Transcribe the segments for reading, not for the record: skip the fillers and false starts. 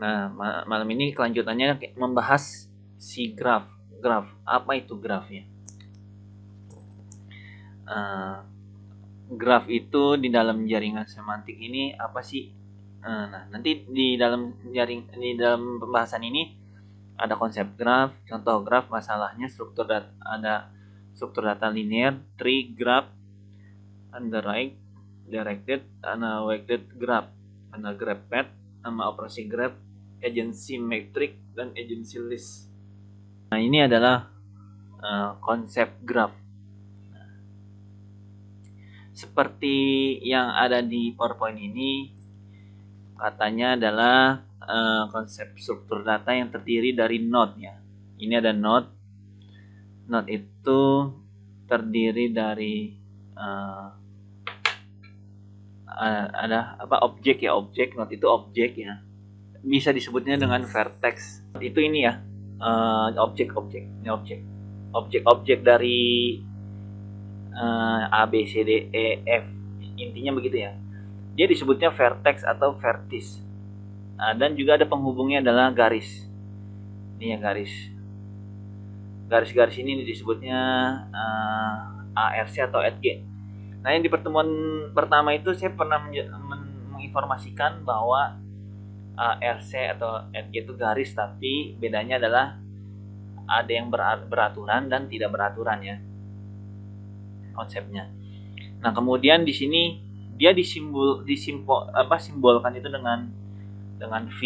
Nah, malam ini kelanjutannya membahas si graf. Graf, apa itu graf ya? Graf itu di dalam jaringan semantik ini apa sih? Nah, nanti di dalam pembahasan ini ada konsep graf, contoh graf, masalahnya struktur data, ada struktur data linear, tree graph, undirected, directed, unweighted graph, ada graph path, nama operasi graph, agency metric, dan agency list. Nah, ini adalah konsep graph. Seperti yang ada di PowerPoint ini, katanya adalah konsep struktur data yang terdiri dari node ya. Ini ada node. Node itu terdiri dari ada objek ya, objek. Node itu objek ya. Bisa disebutnya dengan vertex. Itu ini ya, objek-objek. Ini objek dari A, B, C, D, E, F. Intinya begitu ya. Dia disebutnya vertex atau vertis. Dan juga ada penghubungnya adalah garis. Ini ya garis. Garis-garis ini disebutnya ARC atau RG. Nah, yang di pertemuan pertama itu saya pernah menginformasikan bahwa ARC atau RG itu garis, tapi bedanya adalah ada yang beraturan dan tidak beraturan ya konsepnya. Nah, kemudian di sini dia simbolkan itu dengan V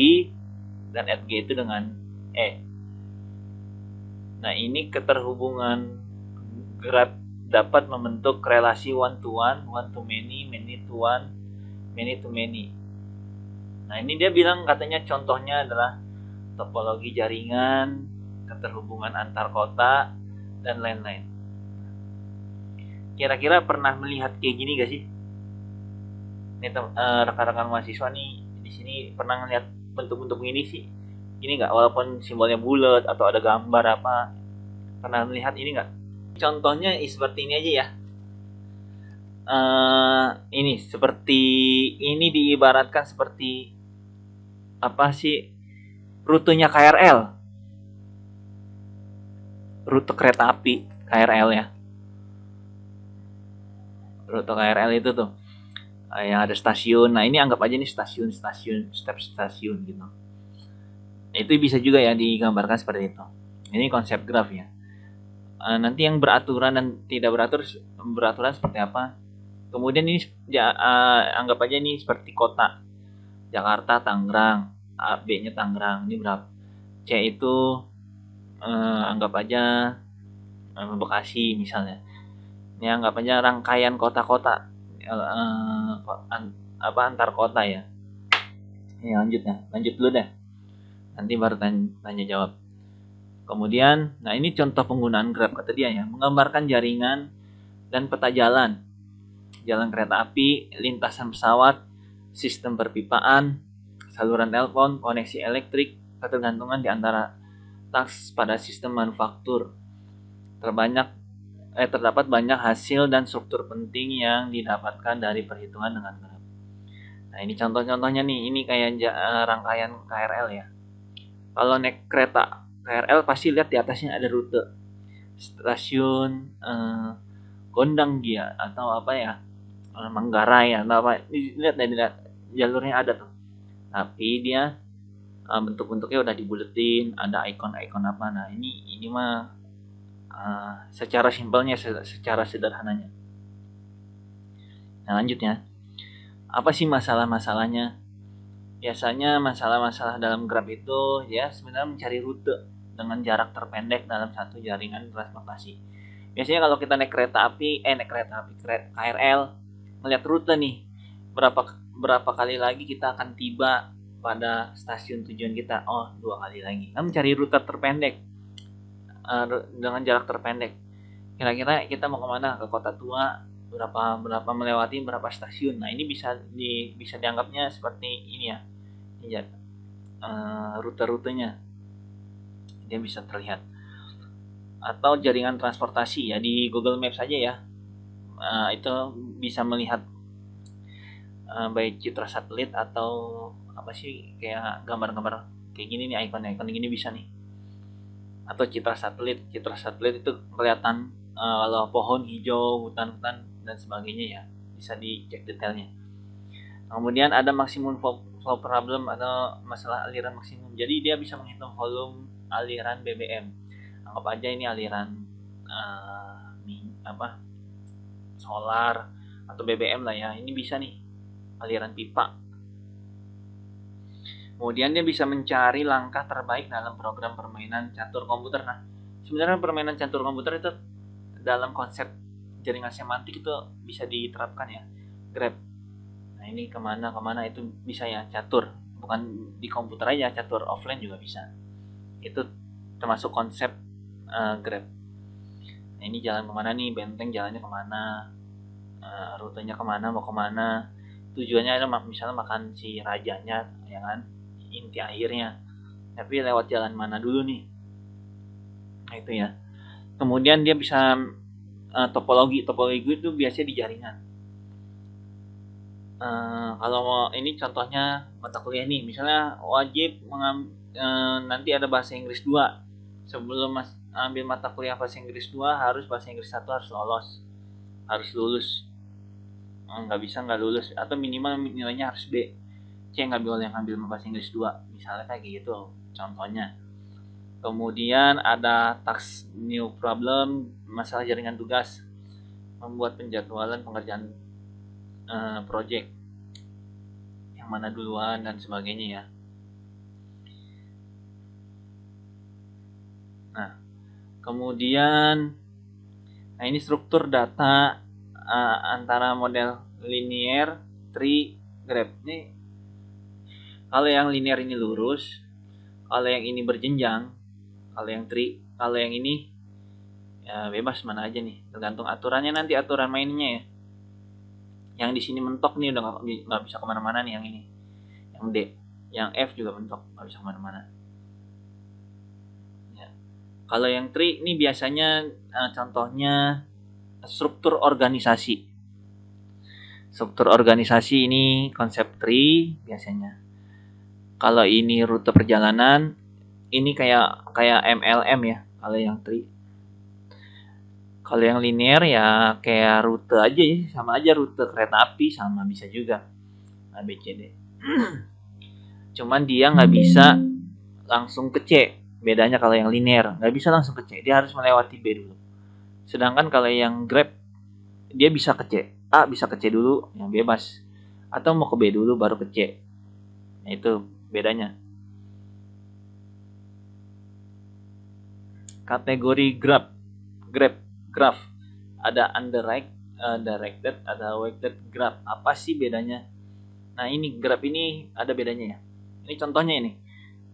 dan RG itu dengan E. Nah, ini keterhubungan graph dapat membentuk relasi one to one, one to many, many to one, many to many. Nah, ini dia bilang katanya contohnya adalah topologi jaringan, keterhubungan antar kota, dan lain-lain. Kira-kira pernah melihat kayak gini gak sih? Ini rekan-rekan mahasiswa nih di sini pernah ngeliat bentuk-bentuk ini sih? Ini nggak, walaupun simbolnya bulat atau ada gambar apa, pernah melihat ini nggak? Contohnya seperti ini aja ya. Ini seperti ini diibaratkan seperti apa sih, rutenya KRL, rute kereta api KRL ya. Rute KRL itu tuh yang ada stasiun. Nah, ini anggap aja nih stasiun, step stasiun gitu. Itu bisa juga ya digambarkan seperti itu. Ini konsep graf ya. Nanti yang beraturan dan tidak beraturan seperti apa. Kemudian ini anggap aja ini seperti kota. Jakarta, Tangerang, A, B-nya Tangerang. Ini berapa? C itu anggap aja Bekasi misalnya. Ini anggap aja rangkaian kota-kota, antar kota ya. Ini lanjut dulu deh. Nanti baru tanya jawab. Kemudian, nah ini contoh penggunaan graph kata dia ya, menggambarkan jaringan dan peta jalan kereta api, lintasan pesawat, sistem perpipaan, saluran telepon, koneksi elektrik, ketergantungan di antara tas pada sistem manufaktur. Terdapat banyak hasil dan struktur penting yang didapatkan dari perhitungan dengan graf. Nah, ini contoh-contohnya nih, ini kayak rangkaian KRL ya. Kalau naik kereta KRL pasti lihat di atasnya ada rute stasiun Gondang Gia atau apa ya, Manggarai atau apa. Lihat jalurnya ada tuh. Tapi dia bentuk-bentuknya udah dibuletin, ada ikon-ikon apa. Nah, ini mah secara simpelnya, secara sederhananya. Nah, lanjutnya. Apa sih masalah-masalahnya? Biasanya masalah-masalah dalam graph itu ya sebenarnya mencari rute dengan jarak terpendek dalam satu jaringan transportasi. Biasanya kalau kita naik kereta api, KRL, melihat rute nih, berapa kali lagi kita akan tiba pada stasiun tujuan kita. Oh, 2 kali lagi. Kita mencari rute terpendek dengan jarak terpendek. Kira-kira kita mau kemana? Ke kota tua, berapa melewati berapa stasiun. Nah, ini bisa dianggapnya seperti ini ya. Ini ya, rute-rutenya dia bisa terlihat. Atau jaringan transportasi ya, di Google Maps saja ya. Itu bisa melihat baik citra satelit atau apa sih, kayak gambar-gambar kayak gini nih, icon-icon gini bisa nih. Atau citra satelit itu kelihatan kalau pohon hijau, hutan-hutan dan sebagainya ya, bisa dicek detailnya. Kemudian ada maksimum flow problem atau masalah aliran maksimum. Jadi dia bisa menghitung volume aliran BBM. Anggap aja ini aliran solar atau BBM lah ya. Ini bisa nih aliran pipa. Kemudian dia bisa mencari langkah terbaik dalam program permainan catur komputer. Nah, sebenarnya permainan catur komputer itu dalam konsep jaringan semantik itu bisa diterapkan ya. Grab. Nah, ini kemana itu bisa ya, catur. Bukan di komputer aja, catur offline juga bisa. Itu termasuk konsep Grab. Nah, ini jalan kemana nih, benteng jalannya kemana, rutenya kemana, mau kemana, tujuannya ada misalnya makan si rajanya ya kan, inti akhirnya, tapi lewat jalan mana dulu nih. Nah itu ya. Kemudian dia bisa topologi itu biasanya di jaringan. Kalau ini contohnya mata kuliah nih, misalnya wajib nanti ada bahasa Inggris 2. Sebelum ambil mata kuliah bahasa Inggris 2 harus bahasa Inggris 1 harus lulus. Nggak bisa nggak lulus, atau minimal nilainya harus B. C nggak boleh ngambil bahasa Inggris 2, misalnya kayak gitu contohnya. Kemudian ada task new problem, masalah jaringan tugas, membuat penjadwalan pengerjaan project yang mana duluan dan sebagainya ya. Nah kemudian ini struktur data antara model linear, tree, graph. Ini kalau yang linear ini lurus, kalau yang ini berjenjang, kalau yang tree, kalau yang ini ya bebas mana aja nih, tergantung aturannya nanti, aturan mainnya ya. Yang di sini mentok nih udah nggak bisa kemana-mana nih, yang ini, yang D, yang F juga mentok, nggak bisa kemana-mana. Ya. Kalau yang tree ini biasanya contohnya struktur organisasi. Struktur organisasi ini konsep tree biasanya. Kalau ini rute perjalanan, ini kayak MLM ya kalau yang tree. Kalau yang linear ya kayak rute aja ya, sama aja rute kereta api, sama bisa juga ABCD. Cuman dia nggak bisa langsung ke C. Bedanya kalau yang linear nggak bisa langsung ke C, dia harus melewati B dulu. Sedangkan kalau yang Grab dia bisa ke C, A bisa ke C dulu, yang bebas. Atau mau ke B dulu baru ke C. Nah, itu bedanya. Kategori Grab, graph. Ada directed, ada weighted graph. Apa sih bedanya? Nah, ini graph ini ada bedanya ya. Ini contohnya ini.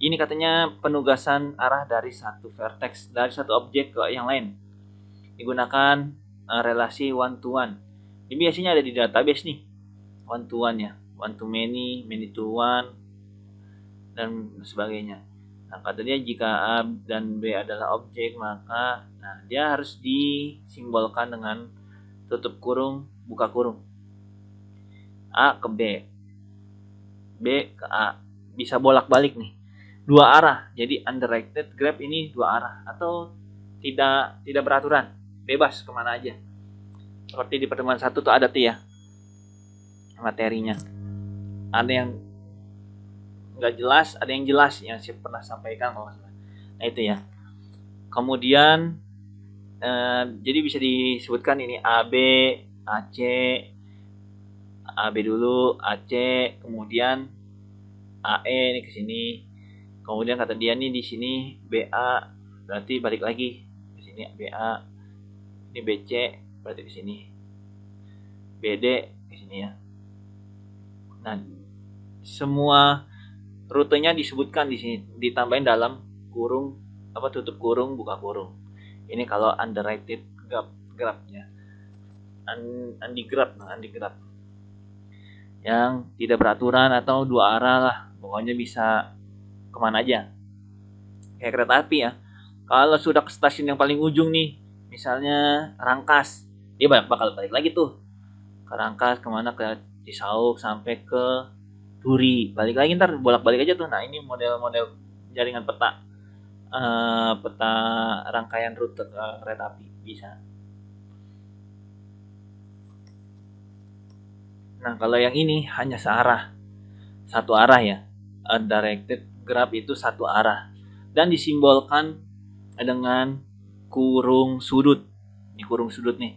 Ini katanya penugasan arah dari satu vertex, dari satu objek ke yang lain. Digunakan relasi one to one. Ini biasanya ada di database nih. One to one ya. One to many, many to one, dan sebagainya. Nah, katanya jika A dan B adalah objek, maka dia harus disimbolkan dengan tutup kurung, buka kurung. A ke B, B ke A. Bisa bolak-balik nih. Dua arah. Jadi undirected graph ini dua arah, atau tidak beraturan, bebas kemana aja. Seperti di pertemuan 1 tuh ada tuh ya materinya. Ada yang nggak jelas, ada yang jelas yang saya pernah sampaikan kalau salah. Nah itu ya. Kemudian jadi bisa disebutkan ini AB, AC, AB dulu, AC, kemudian AE ini ke sini. Kemudian kata dia nih di sini BA, berarti balik lagi ke sini BA. Ini BC, berarti ke sini. BD ke sini ya. Nah, semua rutenya disebutkan di sini, ditambahin dalam kurung tutup kurung, buka kurung. Ini kalau underrated graph-nya. Undigraph yang tidak beraturan atau dua arah lah, pokoknya bisa kemana aja. Kayak kereta api ya. Kalau sudah ke stasiun yang paling ujung nih, misalnya Rangkas, dia bakal balik lagi tuh ke Rangkas, kemana, ke Cisauk sampai ke Duri, balik lagi ntar bolak-balik aja tuh. Nah ini model-model jaringan peta, peta rangkaian rute kereta api bisa. Nah kalau yang ini hanya satu arah ya, directed graph itu satu arah dan disimbolkan dengan kurung sudut. Ini kurung sudut nih,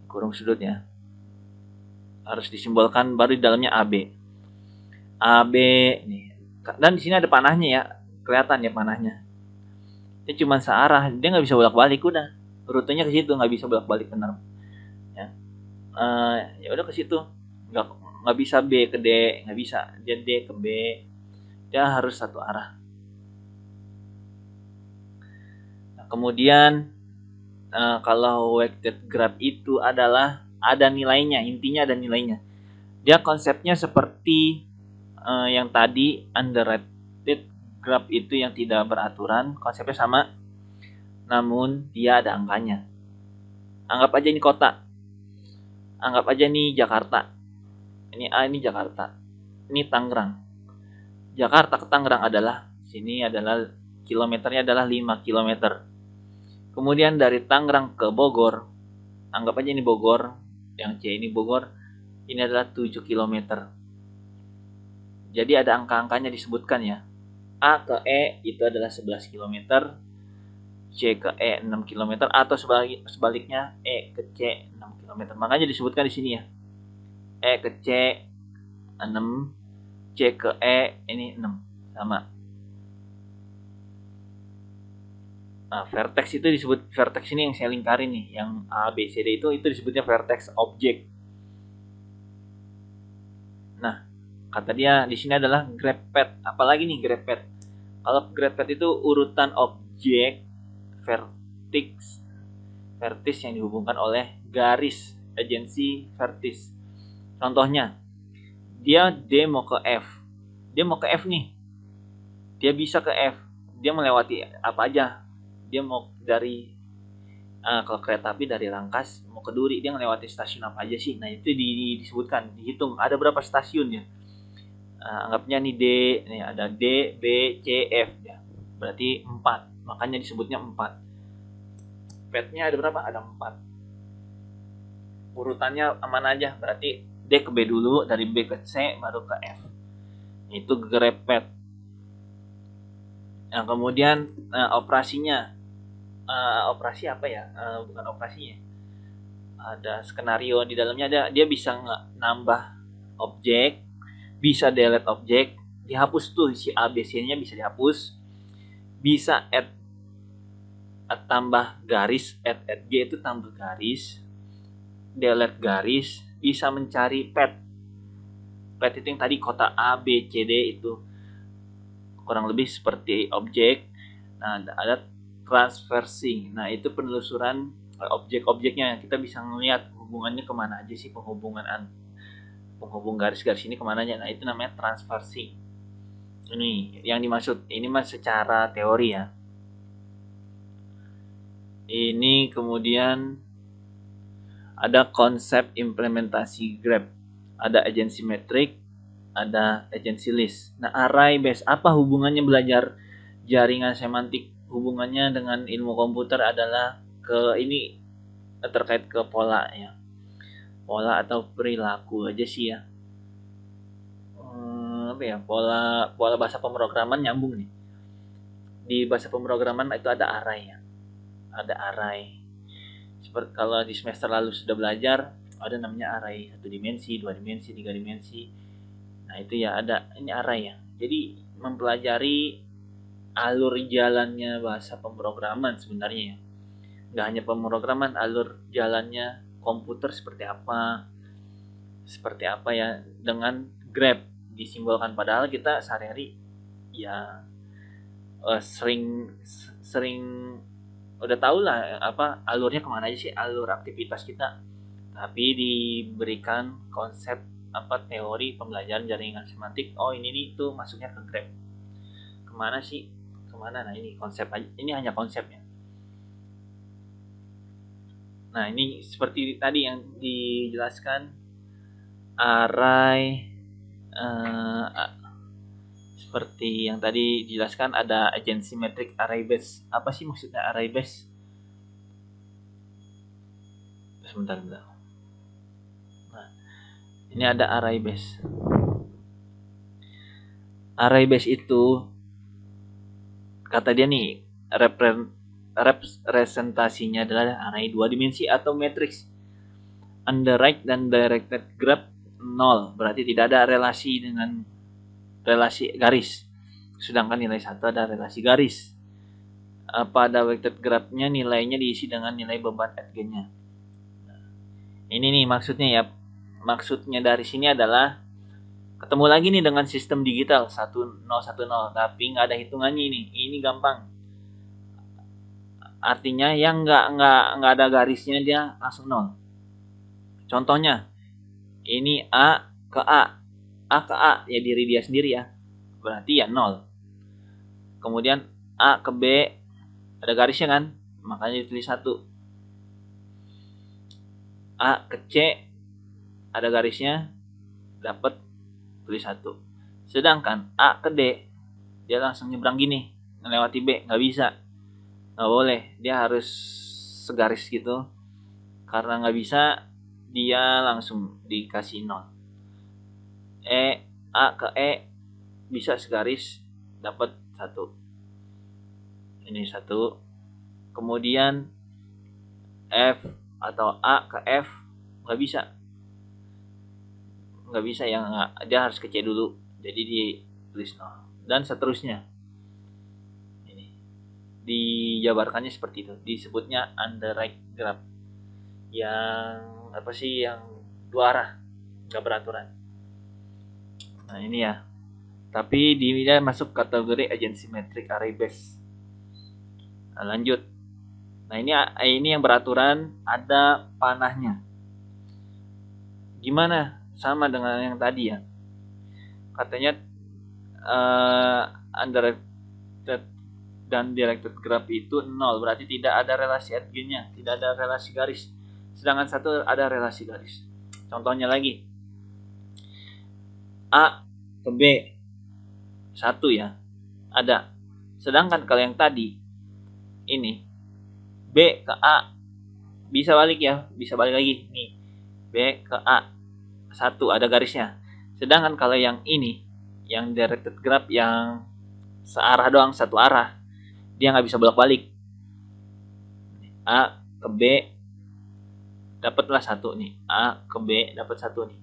kurung sudut ya, harus disimbolkan baru di dalamnya AB. AB nih. Dan di sini ada panahnya ya, kelihatan ya panahnya. Dia cuma searah, dia nggak bisa bolak-balik udah. Rutenya ke situ, nggak bisa bolak-balik benar. Ya, ya udah ke situ. Nggak bisa B ke D, nggak bisa. Dia D ke B, dia harus satu arah. Nah, kemudian kalau weighted graph itu adalah ada nilainya, intinya ada nilainya. Dia konsepnya seperti yang tadi underrated graph itu yang tidak beraturan, konsepnya sama, namun dia ada angkanya. Anggap aja ini kota, anggap aja ini Jakarta, ini A, ini Jakarta, ini Tangerang. Jakarta ke Tangerang adalah, sini adalah kilometernya adalah 5 kilometer. Kemudian dari Tangerang ke Bogor, anggap aja ini Bogor, yang C ini Bogor, ini adalah 7 kilometer. Jadi ada angka-angkanya disebutkan ya. A ke E itu adalah 11 kilometer, C ke E 6 kilometer, atau sebaliknya E ke C 6 kilometer. Makanya disebutkan di sini ya. E ke C 6, C ke E ini 6, sama. Nah, vertex itu disebut, vertex ini yang saya lingkarin nih, yang A, B, C, D itu disebutnya vertex object. Nah, kata dia di sini adalah graph path. Apalagi nih graph path? Kalau graph path itu urutan objek vertis yang dihubungkan oleh garis agensi vertis. Contohnya, dia D mau ke F. Dia mau ke F nih. Dia bisa ke F. Dia melewati apa aja. Dia mau dari kalau kereta api dari Rangkas mau ke Duri, dia melewati stasiun apa aja sih? Nah itu disebutkan, dihitung ada berapa stasiun ya. Anggapnya nih D, nih ada D, B, C, F ya. Berarti 4. Makanya disebutnya 4. Petnya ada berapa? Ada 4. Urutannya aman aja. Berarti D ke B dulu, dari B ke C baru ke F. Itu grepet. Nah, kemudian operasinya. Operasi apa ya? Bukan operasinya. Ada skenario di dalamnya, dia bisa nambah objek, bisa delete objek, dihapus tuh si A, B, C-nya bisa dihapus, bisa add tambah garis, add G itu tambah garis, delete garis, bisa mencari path itu yang tadi kota A, B, C, D itu kurang lebih seperti objek. Nah ada transversing, nah itu penelusuran objek-objeknya, kita bisa ngelihat hubungannya kemana aja sih, penghubung garis-garis ini kemana aja. Nah itu namanya transversing. Ini yang dimaksud, ini mah secara teori ya. Ini kemudian ada konsep implementasi graph, ada agency metric, ada agency list. Nah array base, apa hubungannya belajar jaringan semantik? Hubungannya dengan ilmu komputer adalah ke ini, terkait ke pola ya, pola atau perilaku aja sih ya. Apa ya, pola bahasa pemrograman nyambung nih. Di bahasa pemrograman itu ada array ya, ada array. Seperti kalau di semester lalu sudah belajar, ada namanya array 1 dimensi, 2 dimensi, 3 dimensi. Nah itu ya ada, ini array ya. Jadi mempelajari alur jalannya bahasa pemrograman sebenarnya ya. Nggak hanya pemrograman, alur jalannya komputer seperti apa ya, dengan graph disimbolkan. Padahal kita sehari-hari ya sering udah tau lah apa alurnya kemana aja sih, alur aktivitas kita. Tapi diberikan konsep apa, teori pembelajaran jaringan semantik, oh ini tuh masuknya ke graph kemana sih, kemana. Nah ini konsep aja, ini hanya konsepnya. Nah ini seperti tadi yang dijelaskan, array seperti yang tadi dijelaskan, ada agency metric array base. Apa sih maksudnya array base? Sebentar. Nah, ini ada array base. Array base itu kata dia nih, representasinya adalah array 2 dimensi atau matriks. Underwrite dan directed graph 0, berarti tidak ada relasi dengan relasi garis. Sedangkan nilai 1 ada relasi garis. Pada vector graph-nya nilainya diisi dengan nilai beban Atgen-nya. Ini nih maksudnya ya. Maksudnya dari sini adalah ketemu lagi nih dengan sistem digital 1010, tapi nggak ada hitungannya ini. Ini gampang. Artinya yang nggak ada garisnya dia langsung 0. Contohnya, ini A ke A. A ke A ya diri dia sendiri ya. Berarti ya 0. Kemudian A ke B ada garisnya kan, makanya ditulis 1. A ke C ada garisnya, dapat tulis 1. Sedangkan A ke D dia langsung nyebrang gini, melewati B, nggak bisa, nggak boleh, dia harus segaris gitu. Karena nggak bisa, dia langsung dikasih 0. A ke E bisa segaris, dapat 1. Ini 1. Kemudian F atau A ke F nggak bisa ya, dia harus ke C dulu, jadi ditulis 0 dan seterusnya. Ini dijabarkannya seperti itu, disebutnya underwrite graph yang apa sih, yang dua arah, nggak beraturan. Nah ini ya, tapi dia masuk kategori agency metric array base. Nah, lanjut. Nah ini yang beraturan, ada panahnya. Gimana? Sama dengan yang tadi ya. Katanya underrated dan directed graph itu 0, berarti tidak ada relasi Atgen-nya, tidak ada relasi garis. Sedangkan 1 ada relasi garis. Contohnya lagi, A ke B 1 ya, ada. Sedangkan kalau yang tadi ini B ke A bisa balik ya, bisa balik lagi nih, B ke A 1 ada garisnya. Sedangkan kalau yang ini, yang directed graph yang searah doang, satu arah, dia nggak bisa bolak-balik. A ke B dapatlah 1 nih, A ke B dapat 1 nih.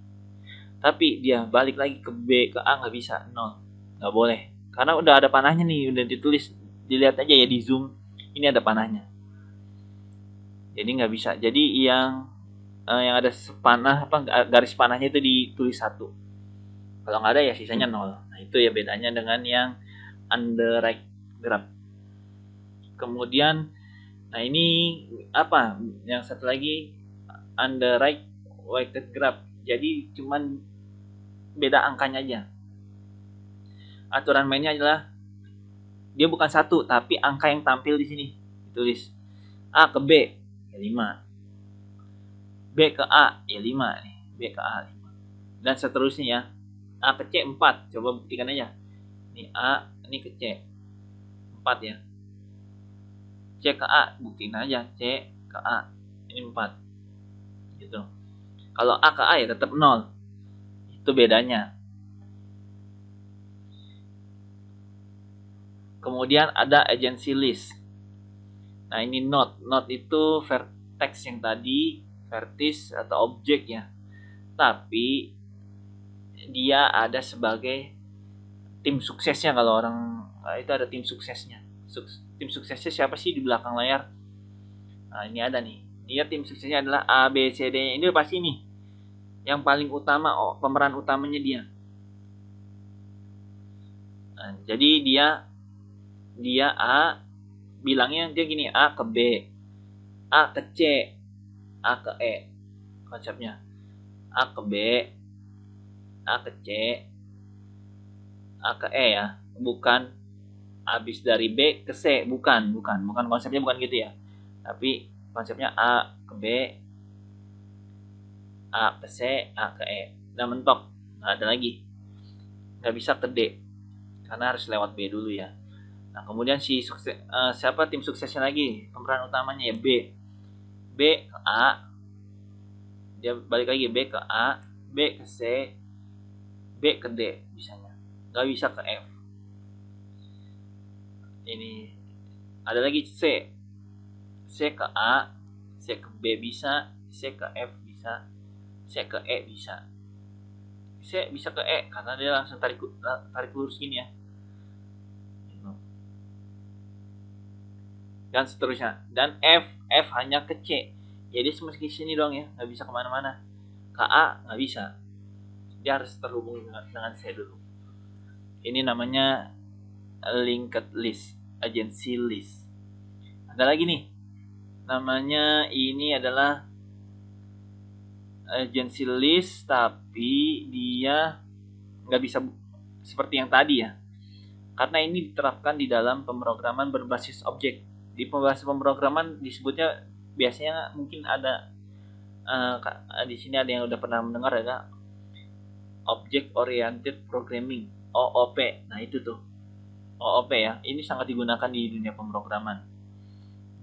Tapi dia balik lagi ke B ke A nggak bisa, 0, nggak boleh. Karena udah ada panahnya nih, udah ditulis, dilihat aja ya di zoom, ini ada panahnya. Jadi nggak bisa. Jadi yang ada panah garis panahnya itu ditulis 1. Kalau nggak ada ya sisanya 0. Nah itu ya bedanya dengan yang underwrite graph. Kemudian, nah ini apa? Yang satu lagi underwrite weighted graph. Jadi cuman beda angkanya aja. Aturan mainnya adalah dia bukan 1, tapi angka yang tampil di sini ditulis. A ke B ya 5. B ke A ya 5 nih. B ke A 5. Dan seterusnya ya. A ke C 4. Coba buktikan aja. Ini A, ini ke C 4 ya. C ke A, buktiin aja. C ke A, ini 4 gitu. Kalau A ke A ya tetap 0. Itu bedanya. Kemudian ada agency list. Nah ini node. Node itu vertex yang tadi, vertis atau objek ya. Tapi dia ada sebagai tim suksesnya. Kalau orang itu ada tim suksesnya. Tim suksesnya siapa sih di belakang layar? Nah ini ada nih. Dia tim suksesnya adalah A, B, C, D. Ini pasti nih. Yang paling utama, pemeran utamanya dia. Nah, jadi dia A, bilangnya dia gini, A ke B, A ke C, A ke E. Konsepnya A ke B, A ke C, A ke E ya. Bukan habis dari B ke C, bukan konsepnya, bukan gitu ya. Tapi konsepnya A ke B, A ke C, A ke E. dan mentok, nggak ada lagi, nggak bisa ke D karena harus lewat B dulu ya. Nah kemudian siapa tim suksesnya lagi, pemeran utamanya ya B ke A, dia balik lagi B ke A, B ke C, B ke D bisanya, nggak bisa ke F. Ini ada lagi C ke A, C ke B bisa, C ke F bisa, C ke E bisa. C bisa ke E karena dia langsung tarik lurus gini ya. Dan seterusnya. Dan F hanya ke C. Jadi cuma ke sini doang ya, nggak bisa kemana-mana. Ke A nggak bisa. Dia harus terhubung dengan C dulu. Ini namanya linked list, agency list. Ada lagi nih, namanya ini adalah agency list, tapi dia nggak bisa seperti yang tadi ya, karena ini diterapkan di dalam pemrograman berbasis objek. Di pemrograman disebutnya biasanya mungkin ada di sini ada yang udah pernah mendengar, ada Object Oriented Programming, OOP. Nah itu tuh OOP ya, ini sangat digunakan di dunia pemrograman.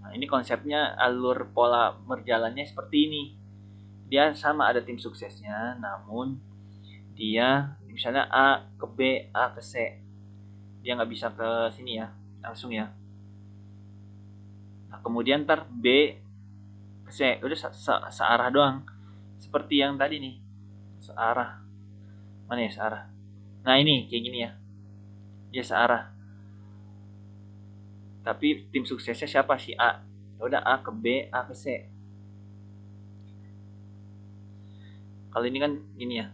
Nah ini konsepnya, alur pola berjalannya seperti ini. Dia sama, ada tim suksesnya, namun dia misalnya A ke B, A ke C, dia nggak bisa ke sini ya langsung ya. Nah kemudian ntar B ke C, udah searah doang, seperti yang tadi nih, searah. Mana ya searah? Nah ini kayak gini ya, dia searah. Tapi tim suksesnya siapa? Si A. Udah A ke B, A ke C. Kalau ini kan gini ya.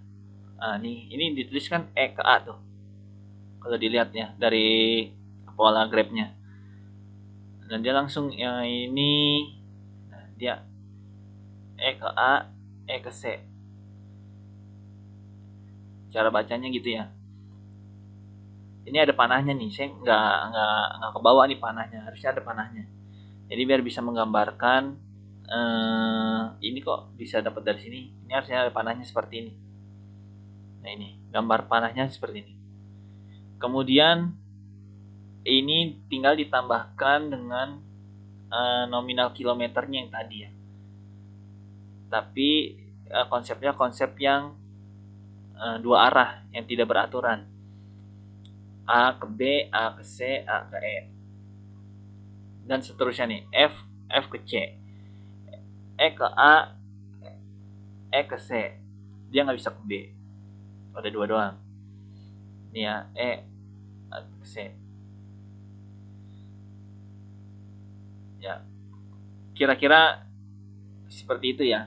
Nah, ini dituliskan E ke A tuh. Kalau dilihat ya dari pola grabnya. Dan dia langsung yang ini, nah, dia E ke A, E ke C. Cara bacanya gitu ya. Ini ada panahnya nih. Saya nggak ke bawah nih panahnya. Harusnya ada panahnya. Jadi biar bisa menggambarkan ini kok bisa dapat dari sini. Ini harusnya ada panahnya seperti ini. Nah ini gambar panahnya seperti ini. Kemudian ini tinggal ditambahkan dengan nominal kilometernya yang tadi ya. Tapi konsepnya konsep yang dua arah yang tidak beraturan. A ke B, A ke C, A ke E. Dan seterusnya nih, F ke C. E ke A, E ke C. Dia nggak bisa ke B. Ada dua doang. Ini ya, E ke C. Ya, kira-kira seperti itu ya.